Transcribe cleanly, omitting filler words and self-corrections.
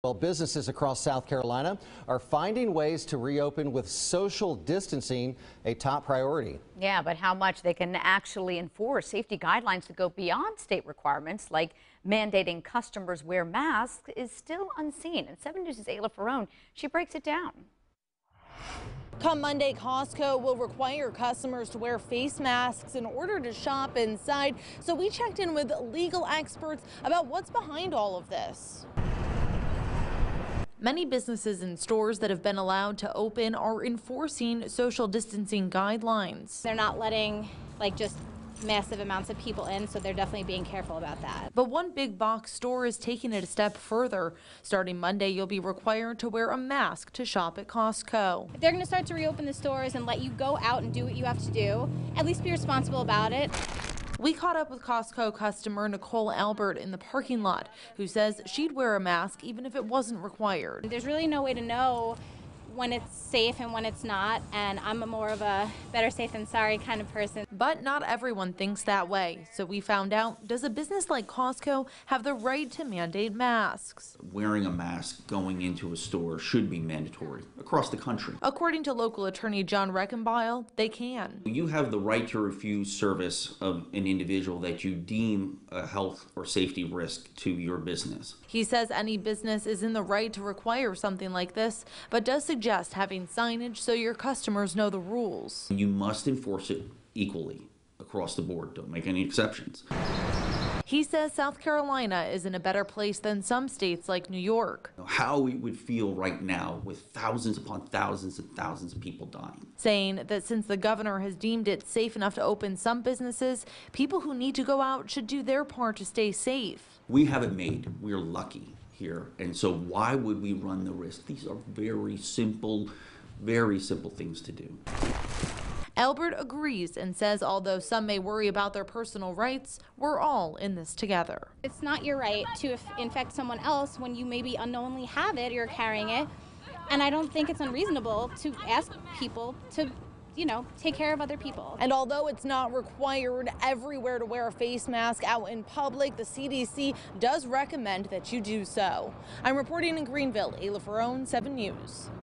Well, businesses across South Carolina are finding ways to reopen with social distancing a top priority. Yeah, but how much they can actually enforce safety guidelines that go beyond state requirements, like mandating customers wear masks, is still unseen. And 7 News' Ayla Ferrone, she breaks it down. Come Monday, Costco will require customers to wear face masks in order to shop inside. So we checked in with legal experts about what's behind all of this. Many businesses and stores that have been allowed to open are enforcing social distancing guidelines. They're not letting just massive amounts of people in, so they're definitely being careful about that. But one big box store is taking it a step further. Starting Monday, you'll be required to wear a mask to shop at Costco. If they're going to start to reopen the stores and let you go out and do what you have to do, at least be responsible about it. We caught up with Costco customer Nicole Albert in the parking lot, who says she'd wear a mask even if it wasn't required. There's really no way to know when it's safe and when it's not, and I'm more of a better safe than sorry kind of person. But not everyone thinks that way. So we found out, does a business like Costco have the right to mandate masks? Wearing a mask going into a store should be mandatory across the country. According to local attorney John RECKENBEIL, they can. You have the right to refuse service of an individual that you deem a health or safety risk to your business. He says any business is in the right to require something like this, but does suggest having signage so your customers know the rules. You must enforce it equally across the board. Don't make any exceptions. He says South Carolina is in a better place than some states like New York. How we would feel right now with thousands upon thousands and thousands of people dying. Saying that since the governor has deemed it safe enough to open some businesses, people who need to go out should do their part to stay safe. We have it made. We're lucky here, and so why would we run the risk? These are very simple things to do. Albert agrees and says although some may worry about their personal rights, we're all in this together. It's not your right to infect someone else when you maybe unknowingly have it or you're carrying it, and I don't think it's unreasonable to ask people to take care of other people. And although it's not required everywhere to wear a face mask out in public, the CDC does recommend that you do so. I'm reporting in Greenville, Ayla Ferrone, 7 News.